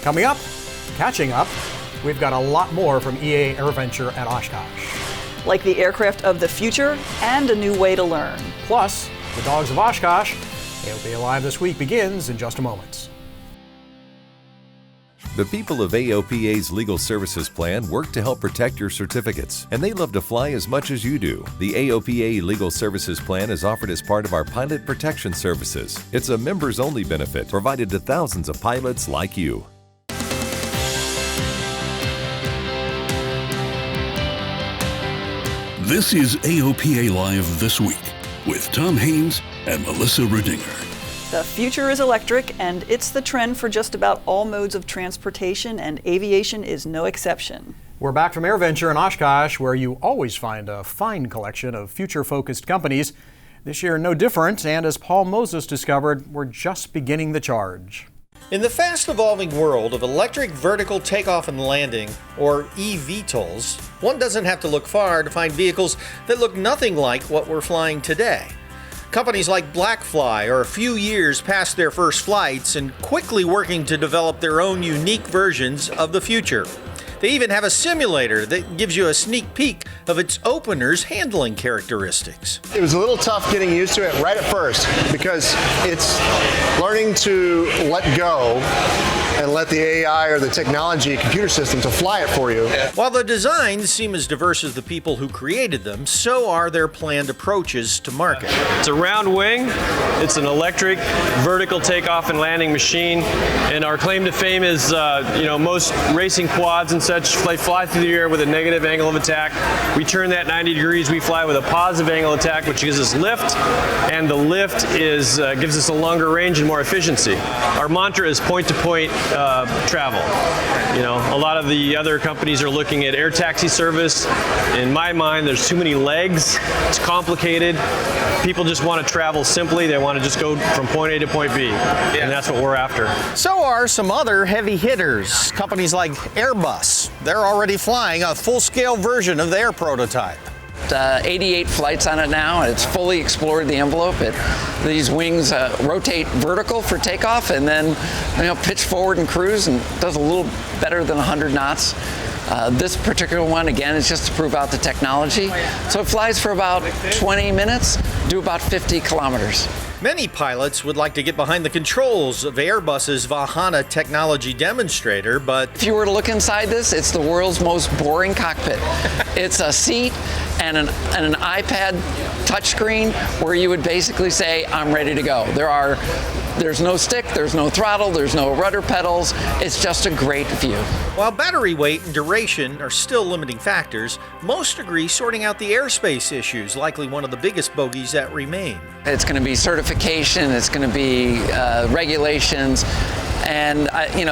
Coming up, catching up, we've got a lot more from EA AirVenture at Oshkosh. Like the aircraft of the future and a new way to learn. Plus, the dogs of Oshkosh. AOPA Live this week begins in just a moment. The people of AOPA's Legal Services Plan work to help protect your certificates, and they love to fly as much as you do. The AOPA Legal Services Plan is offered as part of our Pilot Protection Services. It's a members-only benefit provided to thousands of pilots like you. This is AOPA Live This Week with Tom Haynes and Melissa Rudinger. The future is electric, and it's the trend for just about all modes of transportation, and aviation is no exception. We're back from AirVenture in Oshkosh, where you always find a fine collection of future-focused companies. This year, no different, and as Paul Moses discovered, we're just beginning the charge. In the fast-evolving world of electric vertical takeoff and landing, or eVTOLs, one doesn't have to look far to find vehicles that look nothing like what we're flying today. Companies like Blackfly are a few years past their first flights and quickly working to develop their own unique versions of the future. They even have a simulator that gives you a sneak peek of its opener's handling characteristics. It was a little tough getting used to it right at first because it's learning to let go and let the AI or the technology computer system to fly it for you. While the designs seem as diverse as the people who created them, so are their planned approaches to market. It's a round wing, it's an electric vertical takeoff and landing machine, and our claim to fame is, most racing quads and such, they fly through the air with a negative angle of attack. We turn that 90 degrees, we fly with a positive angle of attack, which gives us lift, and the lift gives us a longer range and more efficiency. Our mantra is point-to-point travel. A lot of the other companies are looking at air taxi service. In my mind, there's too many legs. It's complicated. People just want to travel simply. They want to just go from point A to point B, and that's what we're after. So are some other heavy hitters. Companies like Airbus. They're already flying a full-scale version of their prototype. 88 flights on it now, and it's fully explored the envelope. These wings rotate vertical for takeoff and then pitch forward and cruise, and does a little better than 100 knots. This particular one, again, is just to prove out the technology. So it flies for about 20 minutes, do about 50 kilometers. Many pilots would like to get behind the controls of Airbus's Vahana technology demonstrator, but if you were to look inside this, it's the world's most boring cockpit. It's a seat and an iPad touchscreen where you would basically say, I'm ready to go. There's no stick, there's no throttle, there's no rudder pedals. It's just a great view. While battery weight and duration are still limiting factors, most agree sorting out the airspace issue is likely one of the biggest bogeys that remain. It's going to be certification, it's going to be regulations, and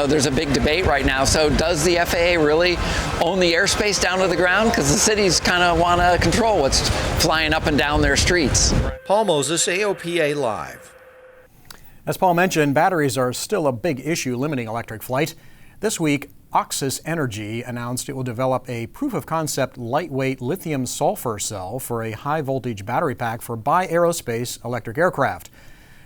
there's a big debate right now. So does the FAA really own the airspace down to the ground? Because the cities kind of want to control what's flying up and down their streets. Paul Moses, AOPA Live. As Paul mentioned, batteries are still a big issue limiting electric flight. This week, Oxis Energy announced it will develop a proof-of-concept lightweight lithium-sulfur cell for a high-voltage battery pack for bi-aerospace electric aircraft.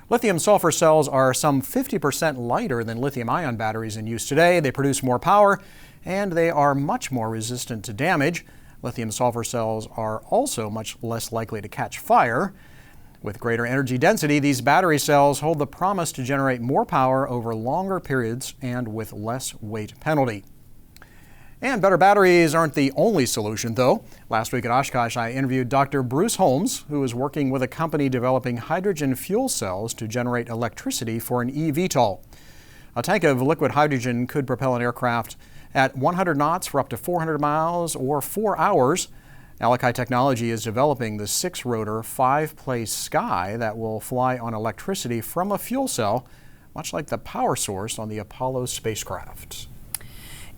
Lithium-sulfur cells are some 50% lighter than lithium-ion batteries in use today. They produce more power, and they are much more resistant to damage. Lithium-sulfur cells are also much less likely to catch fire. With greater energy density, these battery cells hold the promise to generate more power over longer periods and with less weight penalty. And better batteries aren't the only solution, though. Last week at Oshkosh, I interviewed Dr. Bruce Holmes, who is working with a company developing hydrogen fuel cells to generate electricity for an eVTOL. A tank of liquid hydrogen could propel an aircraft at 100 knots for up to 400 miles or 4 hours. Alakai Technology is developing the 6-rotor, 5-place Sky that will fly on electricity from a fuel cell, much like the power source on the Apollo spacecraft.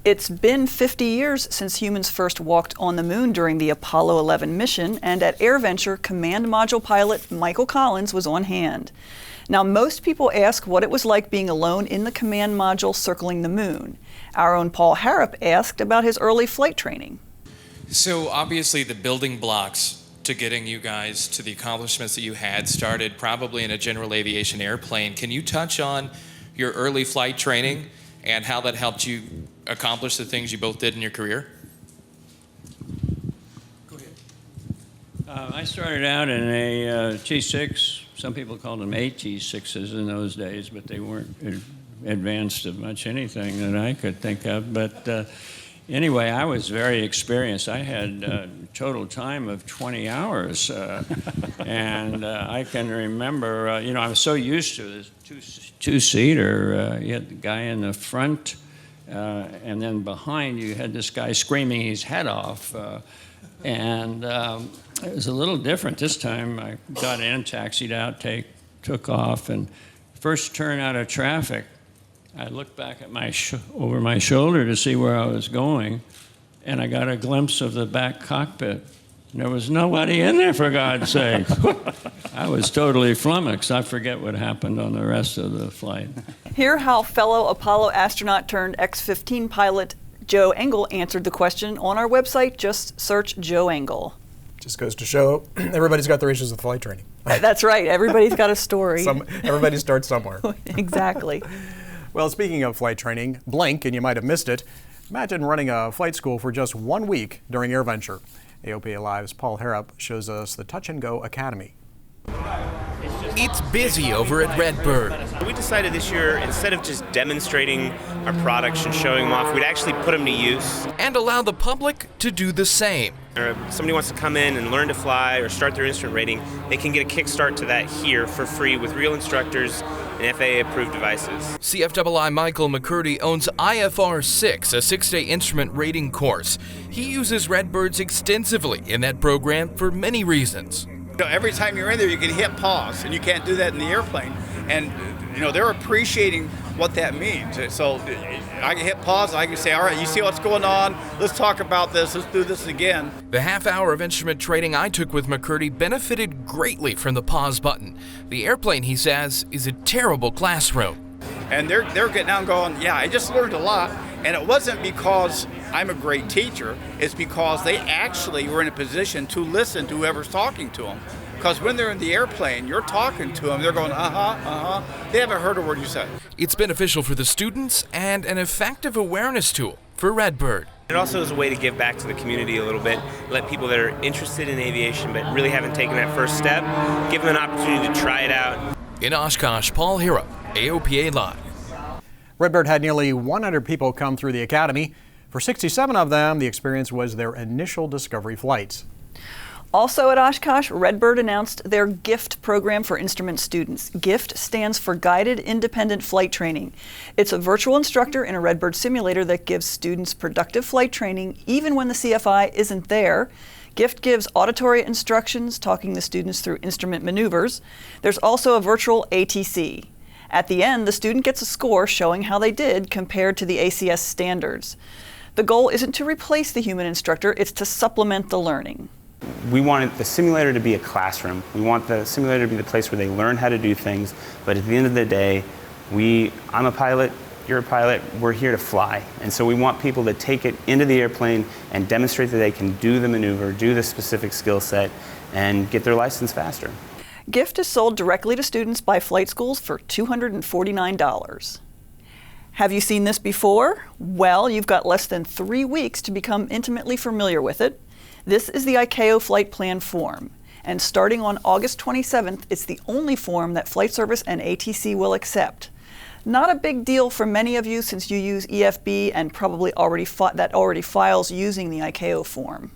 It's been 50 years since humans first walked on the moon during the Apollo 11 mission, and at AirVenture, command module pilot Michael Collins was on hand. Now, most people ask what it was like being alone in the command module circling the moon. Our own Paul Harrop asked about his early flight training. So obviously the building blocks to getting you guys to the accomplishments that you had started probably in a general aviation airplane. Can you touch on your early flight training and how that helped you accomplish the things you both did in your career? Go ahead. I started out in a T6. Some people called them AT6s in those days, but they weren't advanced of much anything that I could think of. But anyway, I was very experienced. I had a total time of 20 hours. And I can remember, I was so used to this two-seater. You had the guy in the front, and then behind you had this guy screaming his head off. And it was a little different this time. I got in, taxied out, took off, and first turn out of traffic, I looked back at over my shoulder to see where I was going, and I got a glimpse of the back cockpit. There was nobody in there, for God's sake. I was totally flummoxed. I forget what happened on the rest of the flight. Hear how fellow Apollo astronaut turned X-15 pilot Joe Engel answered the question on our website. Just search Joe Engel. Just goes to show everybody's got their issues with flight training. That's right. Everybody's got a story. Everybody starts somewhere. Exactly. Well, speaking of flight training, blink and you might have missed it. Imagine running a flight school for just 1 week during AirVenture. AOPA Live's Paul Harrop shows us the Touch and Go Academy. It's busy over at Redbird. We decided this year, instead of just demonstrating our products and showing them off, we'd actually put them to use. And allow the public to do the same. Or if somebody wants to come in and learn to fly or start their instrument rating, they can get a kickstart to that here for free with real instructors and FAA-approved devices. CFII Michael McCurdy owns IFR6, a 6-day instrument rating course. He uses Redbirds extensively in that program for many reasons. Every time you're in there, you can hit pause, and you can't do that in the airplane. And they're appreciating what that means. So I can hit pause, and I can say, all right, you see what's going on? Let's talk about this. Let's do this again. The half hour of instrument training I took with McCurdy benefited greatly from the pause button. The airplane, he says, is a terrible classroom. And they're getting out and going, yeah, I just learned a lot. And it wasn't because I'm a great teacher. It's because they actually were in a position to listen to whoever's talking to them. Because when they're in the airplane, you're talking to them, they're going, They haven't heard a word you said. It's beneficial for the students and an effective awareness tool for Redbird. It also is a way to give back to the community a little bit, let people that are interested in aviation but really haven't taken that first step, give them an opportunity to try it out. In Oshkosh, Paul Harrop, AOPA Live. Redbird had nearly 100 people come through the academy. For 67 of them, the experience was their initial discovery flights. Also at Oshkosh, Redbird announced their GIFT program for instrument students. GIFT stands for Guided Independent Flight Training. It's a virtual instructor in a Redbird simulator that gives students productive flight training even when the CFI isn't there. GIFT gives auditory instructions, talking the students through instrument maneuvers. There's also a virtual ATC. At the end, the student gets a score showing how they did compared to the ACS standards. The goal isn't to replace the human instructor, it's to supplement the learning. We wanted the simulator to be a classroom. We want the simulator to be the place where they learn how to do things, but at the end of the day, I'm a pilot, you're a pilot, we're here to fly. And so we want people to take it into the airplane and demonstrate that they can do the maneuver, do the specific skill set, and get their license faster. GIFT is sold directly to students by flight schools for $249. Have you seen this before? Well, you've got less than 3 weeks to become intimately familiar with it. This is the ICAO Flight Plan form, and starting on August 27th, it's the only form that Flight Service and ATC will accept. Not a big deal for many of you since you use EFB and probably already files using the ICAO form.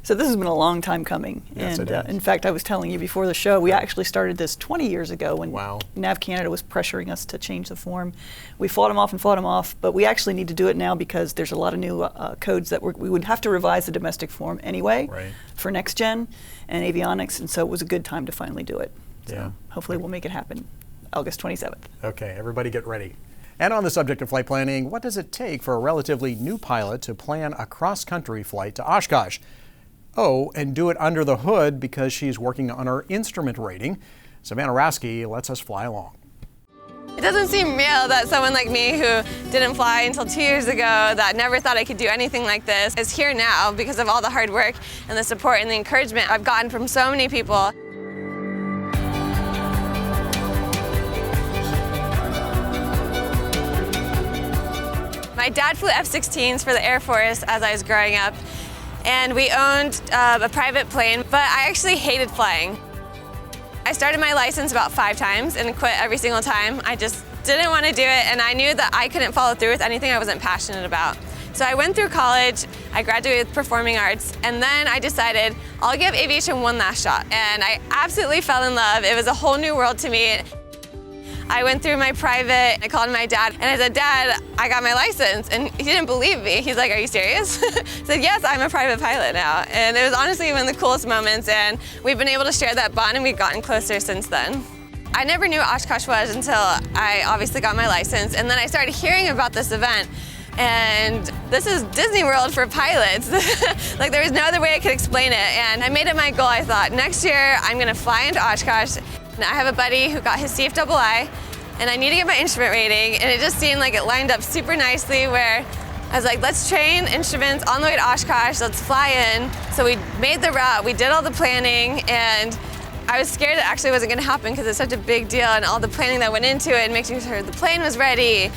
So this has been a long time coming. Yes, and in fact, I was telling you before the show, we actually started this 20 years ago when NAV Canada was pressuring us to change the form. We fought them off, but we actually need to do it now because there's a lot of new codes that we would have to revise the domestic form anyway for next gen and avionics, and so it was a good time to finally do it. So hopefully we'll make it happen August 27th. Okay, everybody get ready. And on the subject of flight planning, what does it take for a relatively new pilot to plan a cross-country flight to Oshkosh? Oh, and do it under the hood because she's working on her instrument rating. Savannah Rasky lets us fly along. It doesn't seem real that someone like me who didn't fly until 2 years ago, that never thought I could do anything like this, is here now because of all the hard work and the support and the encouragement I've gotten from so many people. My dad flew F-16s for the Air Force as I was growing up, and we owned a private plane, but I actually hated flying. I started my license about 5 times and quit every single time. I just didn't want to do it, and I knew that I couldn't follow through with anything I wasn't passionate about. So I went through college, I graduated with performing arts, and then I decided I'll give aviation one last shot. And I absolutely fell in love. It was a whole new world to me. I went through my private, I called my dad, and I said, Dad, I got my license. And he didn't believe me. He's like, are you serious? I said, yes, I'm a private pilot now. And it was honestly one of the coolest moments, and we've been able to share that bond, and we've gotten closer since then. I never knew what Oshkosh was until I obviously got my license, and then I started hearing about this event. And this is Disney World for pilots. Like, there was no other way I could explain it. And I made it my goal. I thought, next year I'm gonna fly into Oshkosh. And I have a buddy who got his CFII, and I need to get my instrument rating. And it just seemed like it lined up super nicely where I was like, let's train instruments on the way to Oshkosh, let's fly in. So we made the route, we did all the planning, and I was scared it actually wasn't gonna happen because it's such a big deal and all the planning that went into it and making sure the plane was ready.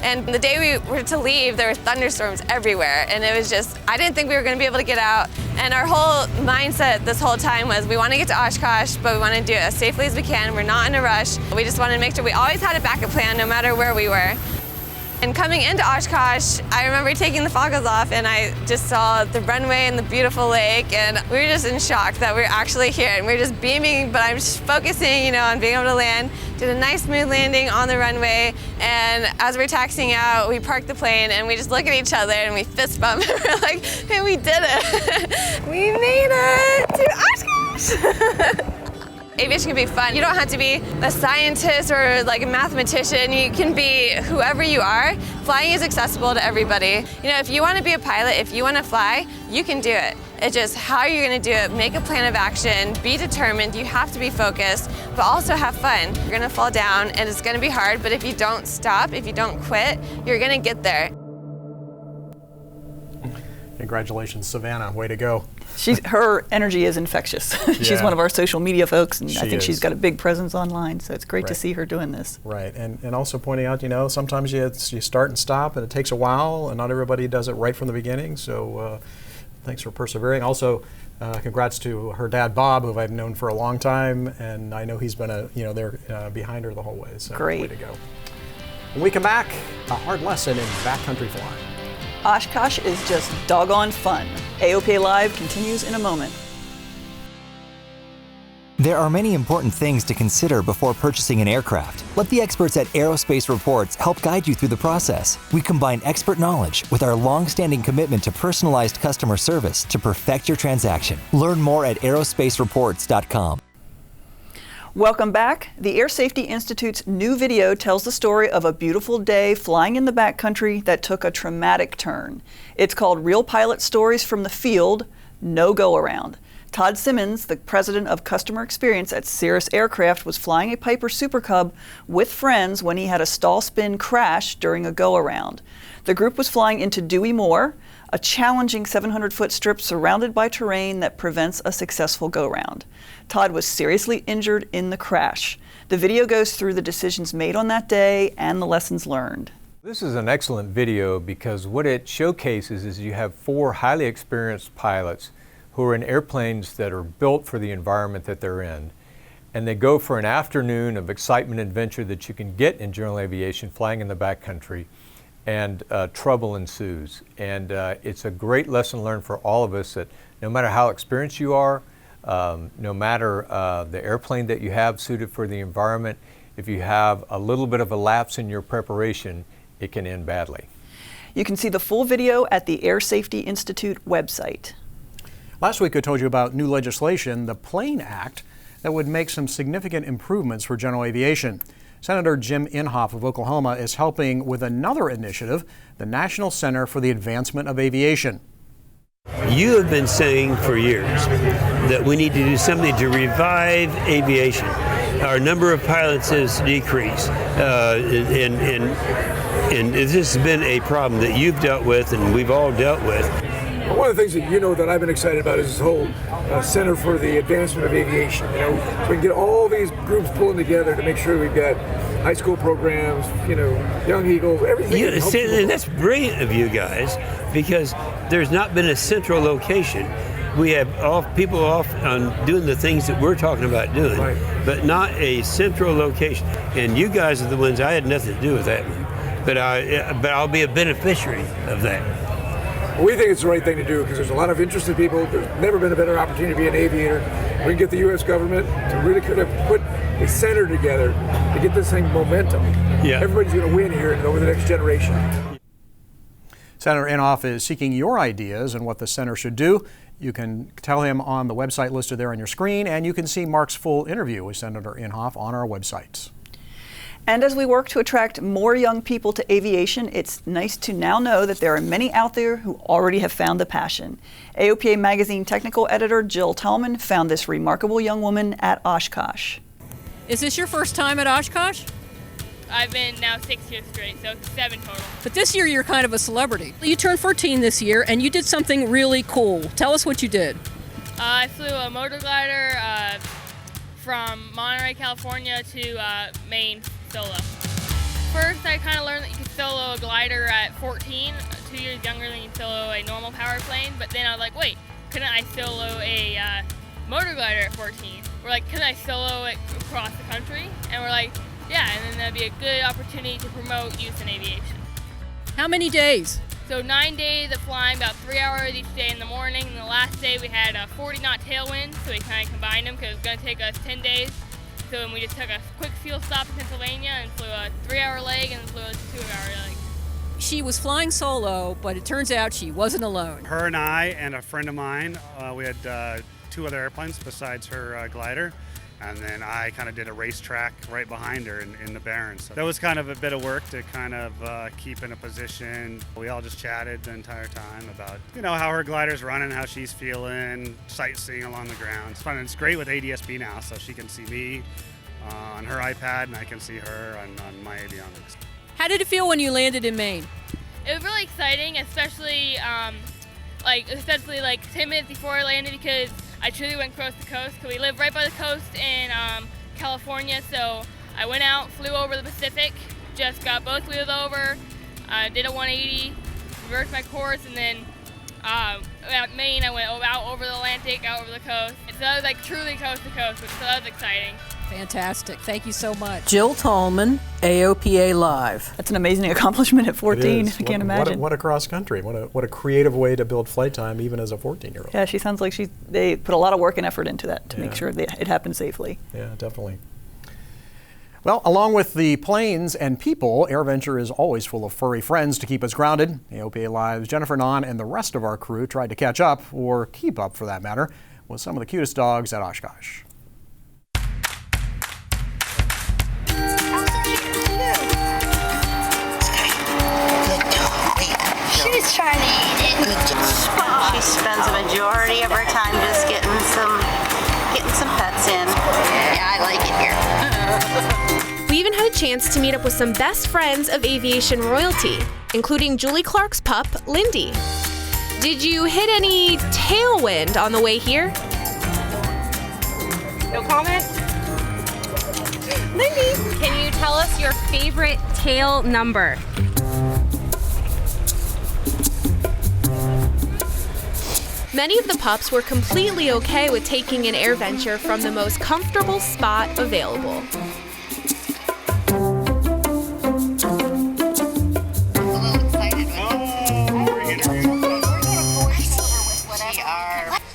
And the day we were to leave, there were thunderstorms everywhere. And it was just, I didn't think we were gonna be able to get out. And our whole mindset this whole time was we wanna get to Oshkosh, but we wanna do it as safely as we can. We're not in a rush. We just wanted to make sure we always had a backup plan no matter where we were. And coming into Oshkosh, I remember taking the foggles off and I just saw the runway and the beautiful lake, and we were just in shock that we were actually here, and we were just beaming, but I'm just focusing, you know, on being able to land. Did a nice smooth landing on the runway, and as we're taxiing out, we parked the plane and we just look at each other and we fist bump and we're like, hey, we did it. We made it to Oshkosh. Aviation can be fun. You don't have to be a scientist or like a mathematician. You can be whoever you are. Flying is accessible to everybody. You know, if you want to be a pilot, if you want to fly, you can do it. It's just how you're going to do it. Make a plan of action. Be determined. You have to be focused, but also have fun. You're going to fall down and it's going to be hard, but if you don't stop, if you don't quit, you're going to get there. Congratulations, Savannah. Way to go. Her energy is infectious. She's one of our social media folks, and I think she's got a big presence online, so it's great to see her doing this. Right, and also pointing out, you know, sometimes you start and stop, and it takes a while, and not everybody does it right from the beginning, so thanks for persevering. Also, congrats to her dad, Bob, who I've known for a long time, and I know he's been there behind her the whole way, so great. Way to go. When we come back, a hard lesson in backcountry flying. Oshkosh is just doggone fun. AOPA Live continues in a moment. There are many important things to consider before purchasing an aircraft. Let the experts at Aerospace Reports help guide you through the process. We combine expert knowledge with our long-standing commitment to personalized customer service to perfect your transaction. Learn more at aerospacereports.com. Welcome back. The Air Safety Institute's new video tells the story of a beautiful day flying in the backcountry that took a traumatic turn. It's called Real Pilot Stories from the Field, No Go Around. Todd Simmons, the president of customer experience at Cirrus Aircraft, was flying a Piper Super Cub with friends when he had a stall spin crash during a go-around. The group was flying into Dewey Moor, a challenging 700-foot strip surrounded by terrain that prevents a successful go-round. Todd was seriously injured in the crash. The video goes through the decisions made on that day and the lessons learned. This is an excellent video because what it showcases is you have 4 highly experienced pilots who are in airplanes that are built for the environment that they're in. And they go for an afternoon of excitement and adventure that you can get in general aviation, flying in the backcountry, and trouble ensues. And it's a great lesson learned for all of us that no matter how experienced you are, no matter the airplane that you have suited for the environment, if you have a little bit of a lapse in your preparation, it can end badly. You can see the full video at the Air Safety Institute website. Last week I told you about new legislation, the Plane Act, that would make some significant improvements for general aviation. Senator Jim Inhofe of Oklahoma is helping with another initiative, the National Center for the Advancement of Aviation. You have been saying for years that we need to do something to revive aviation. Our number of pilots has decreased, and this has been a problem that you've dealt with and we've all dealt with. One of the things that you know that I've been excited about is this whole Center for the Advancement of Aviation. You know, so we can get all these groups pulling together to make sure we've got high school programs, Young Eagles, everything. And that's brilliant of you guys, because there's not been a central location. We have people off on doing the things that we're talking about doing, but not a central location. And you guys are the ones, I had nothing to do with that one, but I'll be a beneficiary of that. We think it's the right thing to do because there's a lot of interested people. There's never been a better opportunity to be an aviator. We can get the U.S. government to really kind of put a center together to get this thing momentum. Yeah. Everybody's going to win here over the next generation. Senator Inhofe is seeking your ideas on what the center should do. You can tell him on the website listed there on your screen, and you can see Mark's full interview with Senator Inhofe on our websites. And as we work to attract more young people to aviation, it's nice to now know that there are many out there who already have found the passion. AOPA Magazine technical editor Jill Tallman found this remarkable young woman at Oshkosh. Is this your first time at Oshkosh? I've been now 6 years straight, so 7 total. But this year you're kind of a celebrity. You turned 14 this year and you did something really cool. Tell us what you did. I flew a motor glider from Monterey, California to Maine solo. First, I kind of learned that you could solo a glider at 14, 2 years younger than you can solo a normal power plane. But then I was like, wait, couldn't I solo a motor glider at 14? We're like, couldn't I solo it across the country? And we're like, yeah, and then that'd be a good opportunity to promote youth in aviation. How many days? So 9 days of flying, about 3 hours each day in the morning. And the last day we had a 40-knot tailwind, so we kind of combined them because it was going to take us 10 days. So then we just took a quick fuel stop in Pennsylvania and flew a 3-hour leg and flew a 2-hour leg. She was flying solo, but it turns out she wasn't alone. Her and I and a friend of mine, we had 2 other airplanes besides her glider. And then I kind of did a racetrack right behind her in the Barrens. So that was kind of a bit of work to kind of keep in a position. We all just chatted the entire time about, how her glider's running, how she's feeling, sightseeing along the ground. It's fun. And it's great with ADS-B now, so she can see me on her iPad and I can see her on my avionics. How did it feel when you landed in Maine? It was really exciting, especially 10 minutes before I landed, because I truly went coast to coast, because we live right by the coast in California. So I went out, flew over the Pacific, just got both wheels over, did a 180, reversed my course, and then at Maine I went out over the Atlantic, out over the coast. So that was truly coast to coast, so that was exciting. Fantastic. Thank you so much. Jill Tallman, AOPA Live. That's an amazing accomplishment at 14. I can't imagine. What a cross country. What a creative way to build flight time, even as a 14-year-old. Yeah, she sounds like they put a lot of work and effort into that to make sure that it happens safely. Yeah, definitely. Well, along with the planes and people, AirVenture is always full of furry friends to keep us grounded. AOPA Live's Jennifer Nahn and the rest of our crew tried to catch up, or keep up for that matter, with some of the cutest dogs at Oshkosh. She's trying to eat it. She spends a majority of her time just getting some pets in. Yeah, I like it here. We even had a chance to meet up with some best friends of aviation royalty, including Julie Clark's pup, Lindy. Did you hit any tailwind on the way here? No comment? Lindy, Can you tell us your favorite tail number? many of the pups were completely okay with taking an AirVenture from the most comfortable spot available.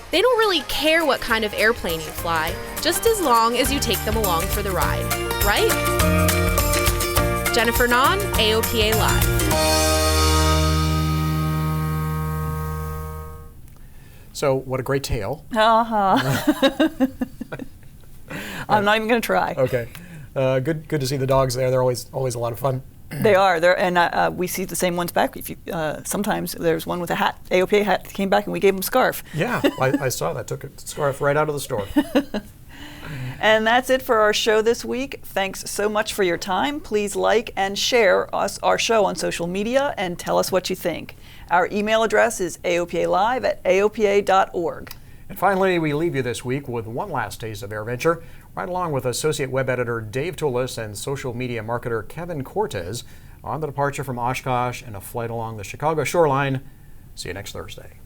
They don't really care what kind of airplane you fly, just as long as you take them along for the ride, right? Jennifer Nahn, AOPA Live. So, what a great tale. Uh-huh. I'm not even going to try. Okay. Good to see the dogs there. They're always a lot of fun. They are. And we see the same ones back. If you, sometimes there's one with a hat, AOPA hat, came back and we gave him a scarf. Yeah, I saw that. Took a scarf right out of the store. And that's it for our show this week. Thanks so much for your time. Please like and share our show on social media and tell us what you think. Our email address is aopalive@aopa.org. And finally, we leave you this week with one last taste of AirVenture. right along with associate web editor Dave Toulis and social media marketer Kevin Cortez on the departure from Oshkosh and a flight along the Chicago shoreline. See you next Thursday.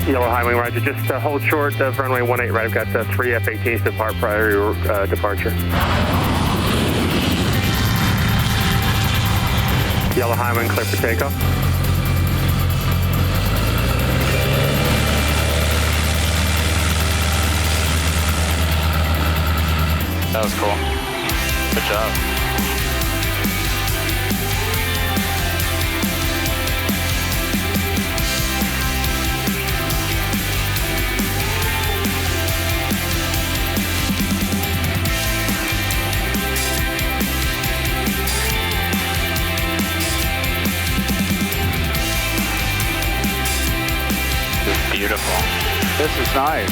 Yellow High Wing, roger. Just hold short of runway 18 right. I've got 3 F-18s to depart prior to your departure. Yellow High Wing, clear for takeoff. That was cool. Good job. Beautiful. This is nice.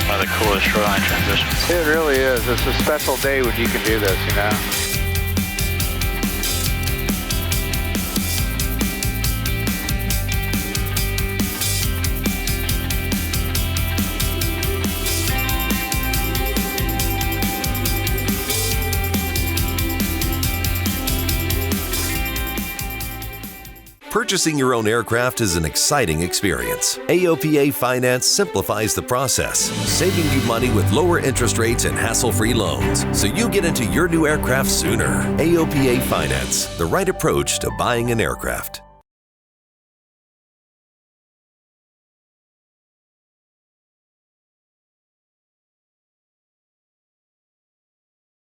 One of the coolest shoreline transitions. It really is. It's a special day when you can do this, you know. Purchasing your own aircraft is an exciting experience. AOPA Finance simplifies the process, saving you money with lower interest rates and hassle-free loans, so you get into your new aircraft sooner. AOPA Finance, the right approach to buying an aircraft.